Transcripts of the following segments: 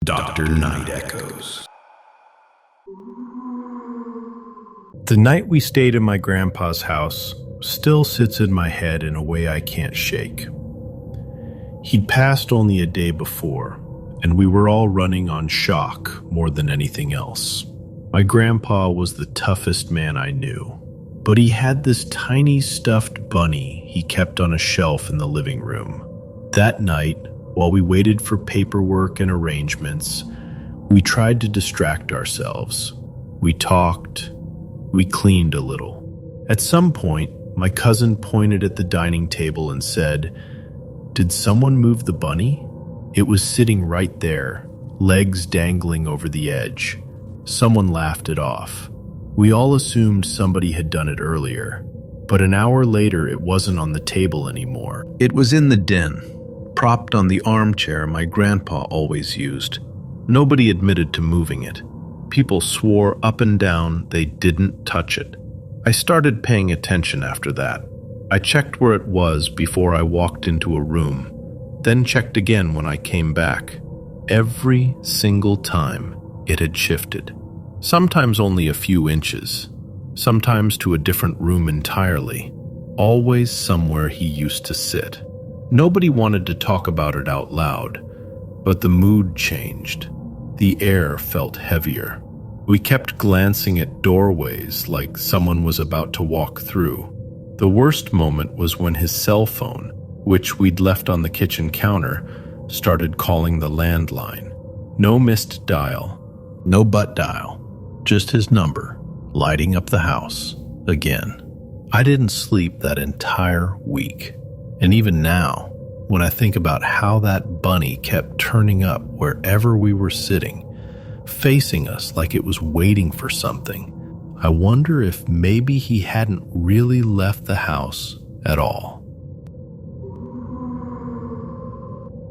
Dr. Night Echoes. The night we stayed in my grandpa's house still sits in my head in a way I can't shake. He'd passed only a day before, and we were all running on shock more than anything else. My grandpa was the toughest man I knew, but he had this tiny stuffed bunny he kept on a shelf in the living room. That night, while we waited for paperwork and arrangements, we tried to distract ourselves. We talked, we cleaned a little. At some point, my cousin pointed at the dining table and said, "Did someone move the bunny?" It was sitting right there, legs dangling over the edge. Someone laughed it off. We all assumed somebody had done it earlier, but an hour later it wasn't on the table anymore. It was in the den, propped on the armchair my grandpa always used. Nobody admitted to moving it. People swore up and down they didn't touch it. I started paying attention after that. I checked where it was before I walked into a room, then checked again when I came back. Every single time it had shifted. Sometimes only a few inches, sometimes to a different room entirely, always somewhere he used to sit. Nobody wanted to talk about it out loud, but the mood changed. The air felt heavier. We kept glancing at doorways like someone was about to walk through. The worst moment was when his cell phone, which we'd left on the kitchen counter, started calling the landline. No missed dial, no butt dial, just his number, lighting up the house again. I didn't sleep that entire week. And even now, when I think about how that bunny kept turning up wherever we were sitting, facing us like it was waiting for something, I wonder if maybe he hadn't really left the house at all.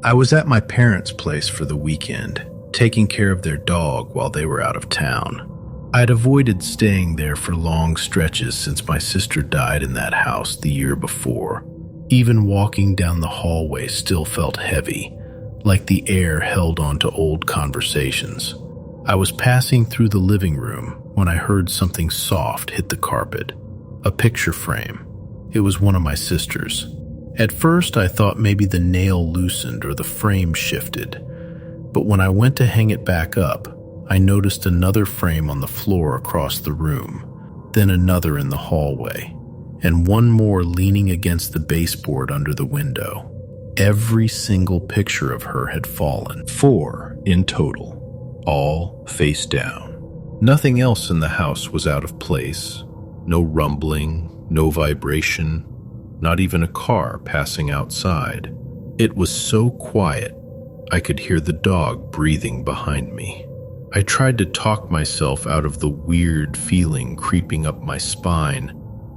I was at my parents' place for the weekend, taking care of their dog while they were out of town. I'd avoided staying there for long stretches since my sister died in that house the year before. Even walking down the hallway still felt heavy, like the air held onto old conversations. I was passing through the living room when I heard something soft hit the carpet. A picture frame. It was one of my sister's. At first, I thought maybe the nail loosened or the frame shifted. But when I went to hang it back up, I noticed another frame on the floor across the room, then another in the hallway, and one more leaning against the baseboard under the window. Every single picture of her had fallen. 4 in total. All face down. Nothing else in the house was out of place. No rumbling, no vibration, not even a car passing outside. It was so quiet, I could hear the dog breathing behind me. I tried to talk myself out of the weird feeling creeping up my spine,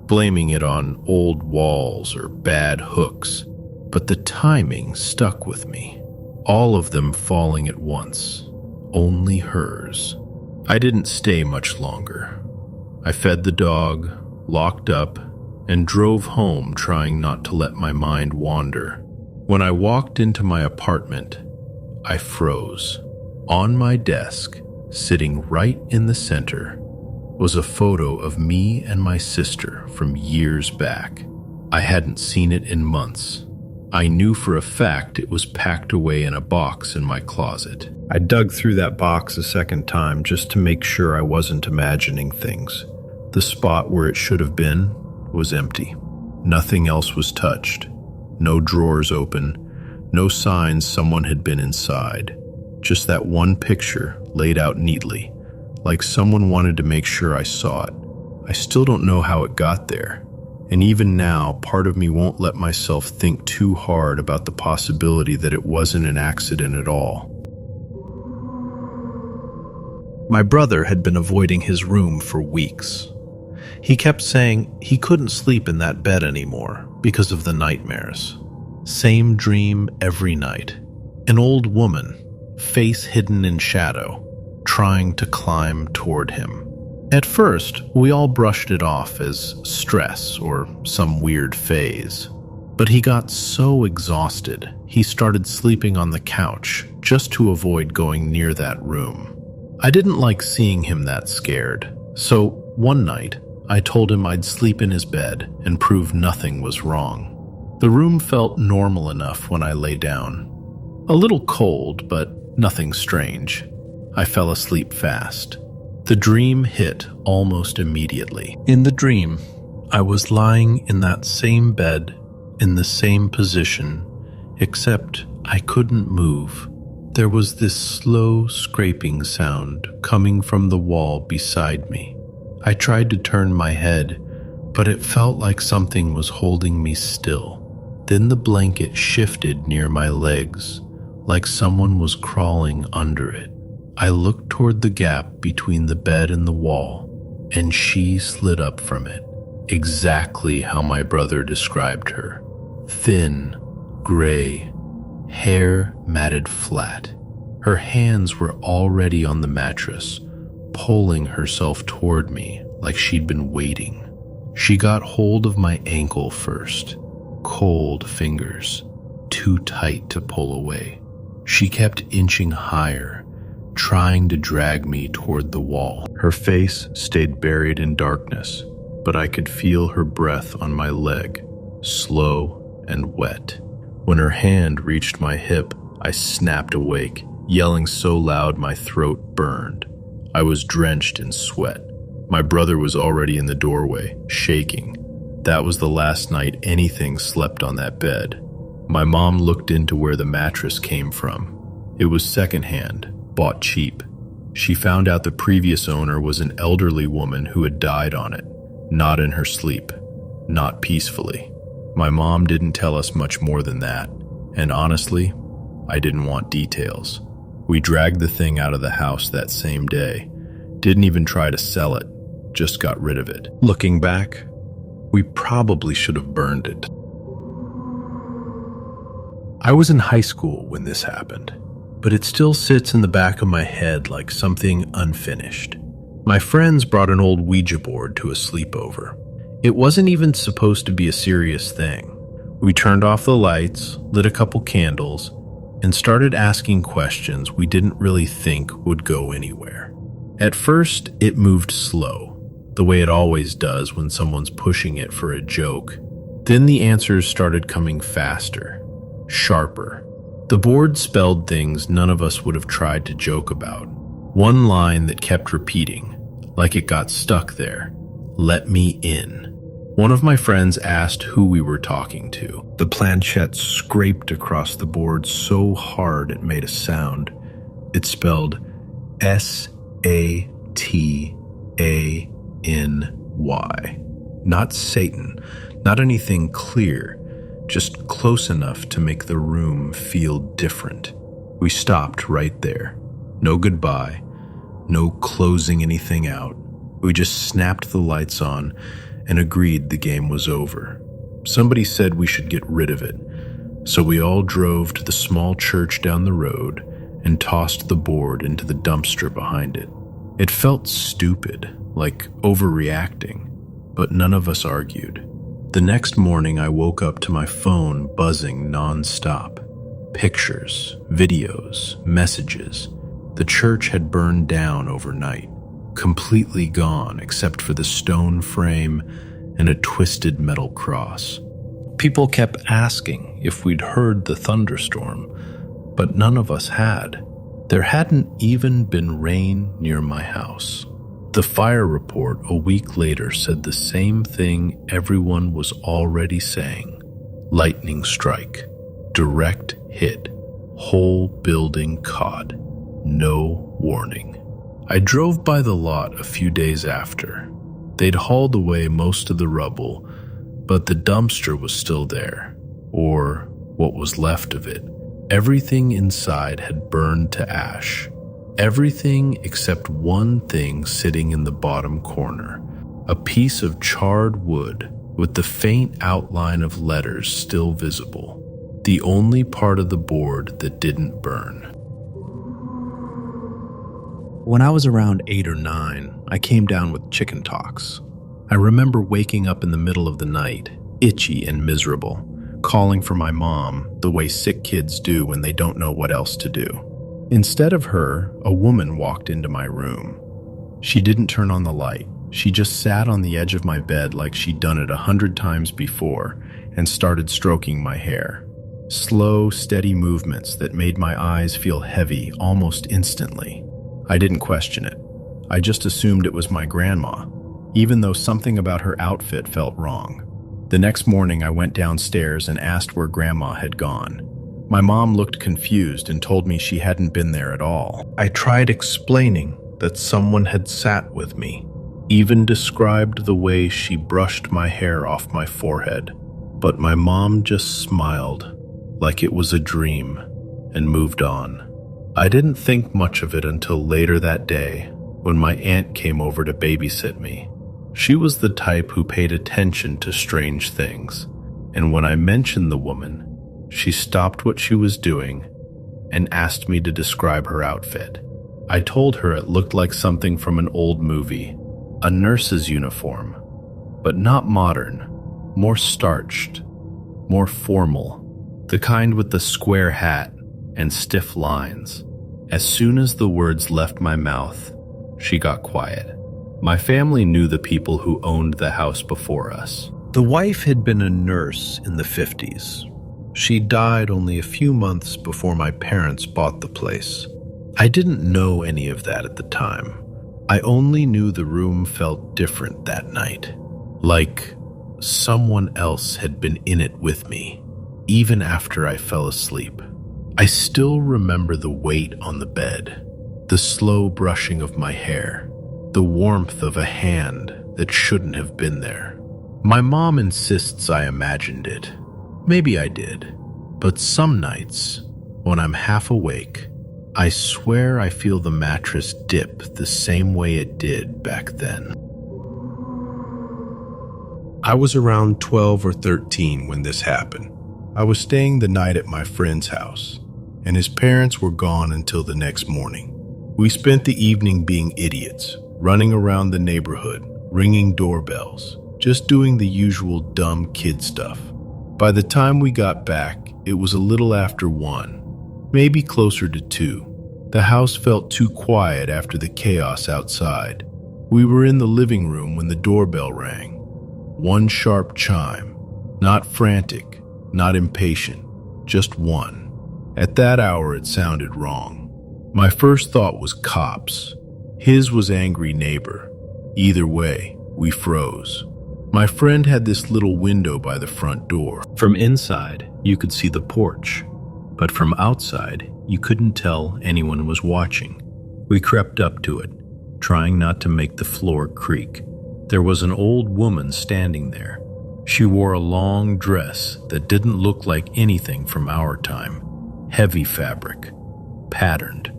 blaming it on old walls or bad hooks, but the timing stuck with me. All of them falling at once. Only hers. I didn't stay much longer. I fed the dog, locked up, and drove home trying not to let my mind wander. When I walked into my apartment, I froze. On my desk, sitting right in the center, was a photo of me and my sister from years back. I hadn't seen it in months. I knew for a fact it was packed away in a box in my closet. I dug through that box a second time just to make sure I wasn't imagining things. The spot where it should have been was empty. Nothing else was touched. No drawers open. No signs someone had been inside. Just that one picture laid out neatly, like someone wanted to make sure I saw it. I still don't know how it got there. And even now, part of me won't let myself think too hard about the possibility that it wasn't an accident at all. My brother had been avoiding his room for weeks. He kept saying he couldn't sleep in that bed anymore because of the nightmares. Same dream every night. An old woman, face hidden in shadow, trying to climb toward him. At first, we all brushed it off as stress or some weird phase. But he got so exhausted, he started sleeping on the couch just to avoid going near that room. I didn't like seeing him that scared, so one night I told him I'd sleep in his bed and prove nothing was wrong. The room felt normal enough when I lay down. A little cold, but nothing strange. I fell asleep fast. The dream hit almost immediately. In the dream, I was lying in that same bed, in the same position, except I couldn't move. There was this slow scraping sound coming from the wall beside me. I tried to turn my head, but it felt like something was holding me still. Then the blanket shifted near my legs, like someone was crawling under it. I looked toward the gap between the bed and the wall, and she slid up from it, exactly how my brother described her. Thin, gray, hair matted flat. Her hands were already on the mattress, pulling herself toward me like she'd been waiting. She got hold of my ankle first, cold fingers, too tight to pull away. She kept inching higher, trying to drag me toward the wall. Her face stayed buried in darkness, but I could feel her breath on my leg, slow and wet. When her hand reached my hip, I snapped awake, yelling so loud my throat burned. I was drenched in sweat. My brother was already in the doorway, shaking. That was the last night anything slept on that bed. My mom looked into where the mattress came from. It was secondhand, bought cheap. She found out the previous owner was an elderly woman who had died on it, not in her sleep, not peacefully. My mom didn't tell us much more than that, and honestly, I didn't want details. We dragged the thing out of the house that same day. Didn't even try to sell it, just got rid of it. Looking back, we probably should have burned it. I was in high school when this happened, but it still sits in the back of my head like something unfinished. My friends brought an old Ouija board to a sleepover. It wasn't even supposed to be a serious thing. We turned off the lights, lit a couple candles, and started asking questions we didn't really think would go anywhere. At first, it moved slow, the way it always does when someone's pushing it for a joke. Then the answers started coming faster, sharper. The board spelled things none of us would have tried to joke about. One line that kept repeating, like it got stuck there. Let me in. One of my friends asked who we were talking to. The planchette scraped across the board so hard it made a sound. It spelled Satany. Not Satan, not anything clear, just close enough to make the room feel different. We stopped right there. No goodbye, no closing anything out. We just snapped the lights on and agreed the game was over. Somebody said we should get rid of it, so we all drove to the small church down the road and tossed the board into the dumpster behind it. It felt stupid, like overreacting, but none of us argued. The next morning I woke up to my phone buzzing non-stop. Pictures, videos, messages. The church had burned down overnight. Completely gone except for the stone frame and a twisted metal cross. People kept asking if we'd heard the thunderstorm, but none of us had. There hadn't even been rain near my house. The fire report a week later said the same thing everyone was already saying. Lightning strike, direct hit, whole building caught, no warning. I drove by the lot a few days after. They'd hauled away most of the rubble, but the dumpster was still there, or what was left of it. Everything inside had burned to ash. Everything except one thing sitting in the bottom corner, a piece of charred wood with the faint outline of letters still visible, the only part of the board that didn't burn. When I was around 8 or 9, I came down with chicken pox. I remember waking up in the middle of the night, itchy and miserable, calling for my mom the way sick kids do when they don't know what else to do. Instead of her, a woman walked into my room. She didn't turn on the light. She just sat on the edge of my bed like she'd done it 100 times before and started stroking my hair. Slow, steady movements that made my eyes feel heavy almost instantly. I didn't question it. I just assumed it was my grandma, even though something about her outfit felt wrong. The next morning, I went downstairs and asked where Grandma had gone. My mom looked confused and told me she hadn't been there at all. I tried explaining that someone had sat with me, even described the way she brushed my hair off my forehead. But my mom just smiled, like it was a dream, and moved on. I didn't think much of it until later that day, when my aunt came over to babysit me. She was the type who paid attention to strange things, and when I mentioned the woman, she stopped what she was doing and asked me to describe her outfit. I told her it looked like something from an old movie, a nurse's uniform, but not modern, more starched, more formal, the kind with the square hat and stiff lines. As soon as the words left my mouth, she got quiet. My family knew the people who owned the house before us. The wife had been a nurse in the 50s. She died only a few months before my parents bought the place. I didn't know any of that at the time. I only knew the room felt different that night, like someone else had been in it with me, even after I fell asleep. I still remember the weight on the bed, the slow brushing of my hair, the warmth of a hand that shouldn't have been there. My mom insists I imagined it. Maybe I did, but some nights, when I'm half awake, I swear I feel the mattress dip the same way it did back then. I was around 12 or 13 when this happened. I was staying the night at my friend's house, and his parents were gone until the next morning. We spent the evening being idiots, running around the neighborhood, ringing doorbells, just doing the usual dumb kid stuff. By the time we got back, it was a little after 1. Maybe closer to 2. The house felt too quiet after the chaos outside. We were in the living room when the doorbell rang. One sharp chime, not frantic, not impatient, just one. At that hour, it sounded wrong. My first thought was cops. His was angry neighbor. Either way, we froze. My friend had this little window by the front door. From inside, you could see the porch, but from outside, you couldn't tell anyone was watching. We crept up to it, trying not to make the floor creak. There was an old woman standing there. She wore a long dress that didn't look like anything from our time. Heavy fabric, patterned,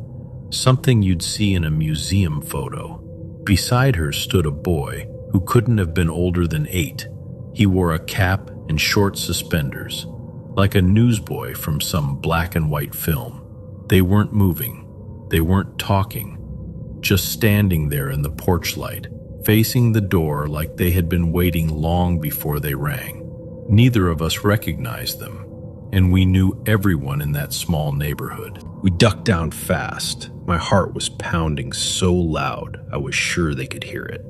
something you'd see in a museum photo. Beside her stood a boy who couldn't have been older than 8. He wore a cap and short suspenders, like a newsboy from some black and white film. They weren't moving. They weren't talking. Just standing there in the porch light, facing the door like they had been waiting long before they rang. Neither of us recognized them, and we knew everyone in that small neighborhood. We ducked down fast. My heart was pounding so loud I was sure they could hear it.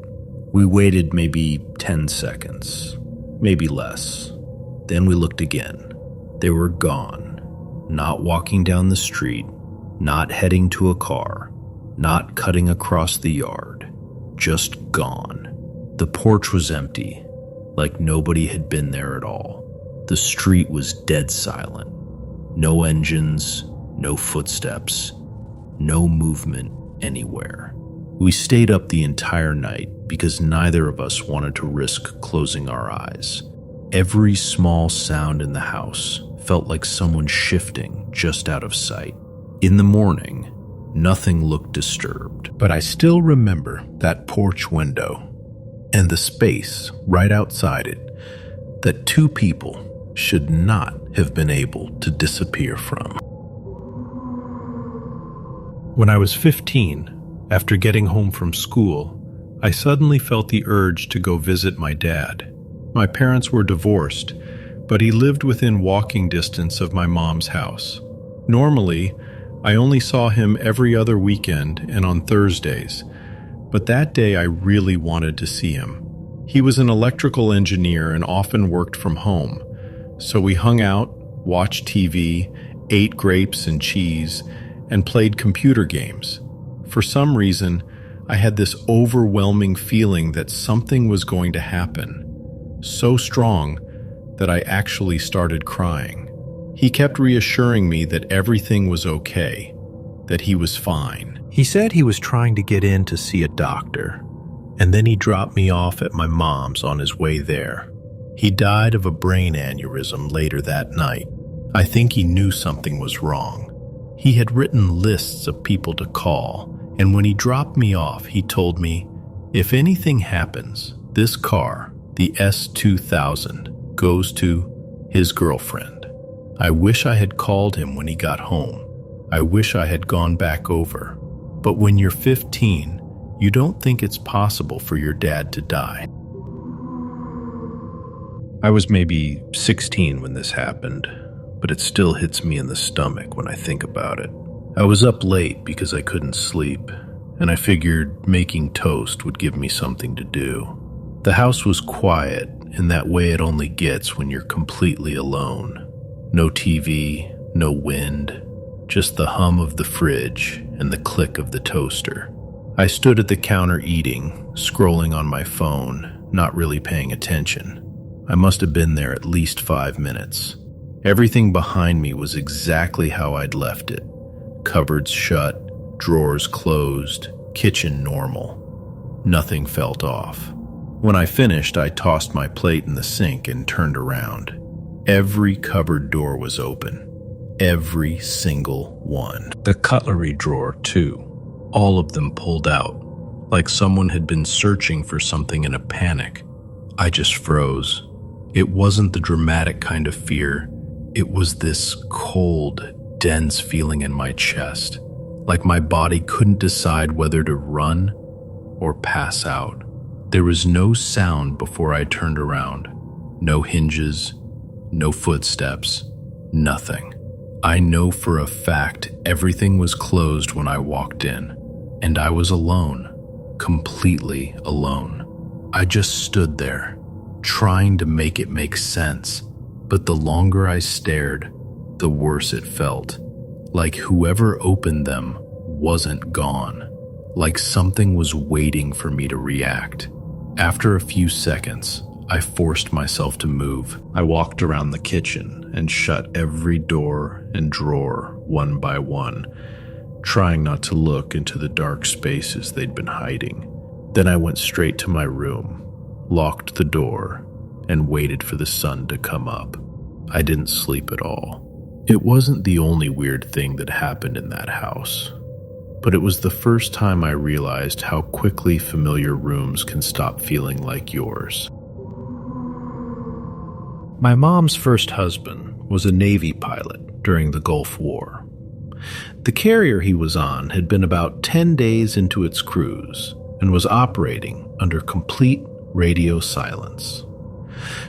We waited maybe 10 seconds, maybe less. Then we looked again. They were gone. Not walking down the street, not heading to a car, not cutting across the yard. Just gone. The porch was empty, like nobody had been there at all. The street was dead silent. No engines, no footsteps, no movement anywhere. We stayed up the entire night because neither of us wanted to risk closing our eyes. Every small sound in the house felt like someone shifting just out of sight. In the morning, nothing looked disturbed, but I still remember that porch window and the space right outside it that 2 people should not have been able to disappear from. When I was 15, after getting home from school, I suddenly felt the urge to go visit my dad. My parents were divorced, but he lived within walking distance of my mom's house. Normally, I only saw him every other weekend and on Thursdays, but that day I really wanted to see him. He was an electrical engineer and often worked from home, so we hung out, watched TV, ate grapes and cheese, and played computer games. For some reason, I had this overwhelming feeling that something was going to happen, so strong that I actually started crying. He kept reassuring me that everything was okay, that he was fine. He said he was trying to get in to see a doctor, and then he dropped me off at my mom's on his way there. He died of a brain aneurysm later that night. I think he knew something was wrong. He had written lists of people to call, and when he dropped me off, he told me, if anything happens, this car, the S2000, goes to his girlfriend. I wish I had called him when he got home. I wish I had gone back over. But when you're 15, you don't think it's possible for your dad to die. I was maybe 16 when this happened, but it still hits me in the stomach when I think about it. I was up late because I couldn't sleep, and I figured making toast would give me something to do. The house was quiet in that way it only gets when you're completely alone. No TV, no wind, just the hum of the fridge and the click of the toaster. I stood at the counter eating, scrolling on my phone, not really paying attention. I must have been there at least 5 minutes. Everything behind me was exactly how I'd left it. Cupboards shut, drawers closed, kitchen normal. Nothing felt off. When I finished, I tossed my plate in the sink and turned around. Every cupboard door was open. Every single one. The cutlery drawer, too. All of them pulled out, like someone had been searching for something in a panic. I just froze. It wasn't the dramatic kind of fear. It was this cold, dense feeling in my chest, like my body couldn't decide whether to run or pass out. There was no sound before I turned around. No hinges, no footsteps, nothing. I know for a fact everything was closed when I walked in, and I was alone, completely alone. I just stood there, trying to make it make sense, but the longer I stared, the worse it felt. Like whoever opened them wasn't gone, like something was waiting for me to react. After a few seconds, I forced myself to move. I walked around the kitchen and shut every door and drawer one by one, trying not to look into the dark spaces they'd been hiding. Then I went straight to my room, locked the door, and waited for the sun to come up. I didn't sleep at all. It wasn't the only weird thing that happened in that house, but it was the first time I realized how quickly familiar rooms can stop feeling like yours. My mom's first husband was a Navy pilot during the Gulf War. The carrier he was on had been about 10 days into its cruise and was operating under complete radio silence.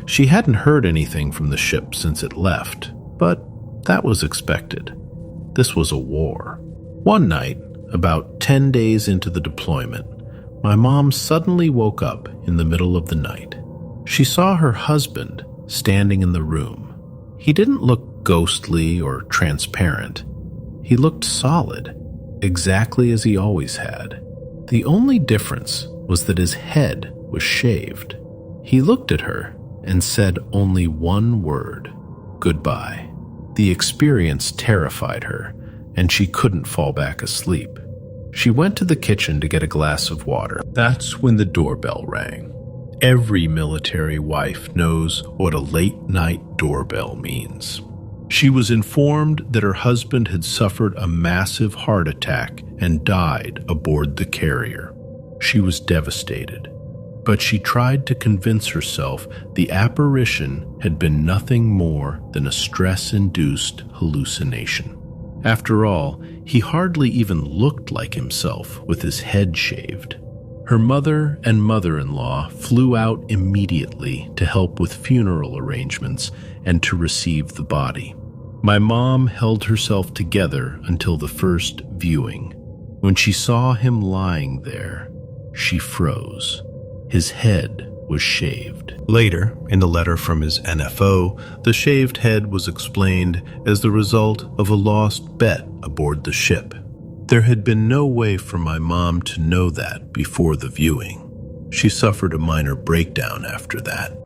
She hadn't heard anything from the ship since it left, but that was expected. This was a war. One night, about 10 days into the deployment, my mom suddenly woke up in the middle of the night. She saw her husband standing in the room. He didn't look ghostly or transparent. He looked solid, exactly as he always had. The only difference was that his head was shaved. He looked at her and said only one word, "Goodbye." The experience terrified her, and she couldn't fall back asleep. She went to the kitchen to get a glass of water. That's when the doorbell rang. Every military wife knows what a late-night doorbell means. She was informed that her husband had suffered a massive heart attack and died aboard the carrier. She was devastated, but she tried to convince herself the apparition had been nothing more than a stress-induced hallucination. After all, he hardly even looked like himself with his head shaved. Her mother and mother-in-law flew out immediately to help with funeral arrangements and to receive the body. My mom held herself together until the first viewing. When she saw him lying there, she froze. His head was shaved. Later, in a letter from his NFO, the shaved head was explained as the result of a lost bet aboard the ship. There had been no way for my mom to know that before the viewing. She suffered a minor breakdown after that.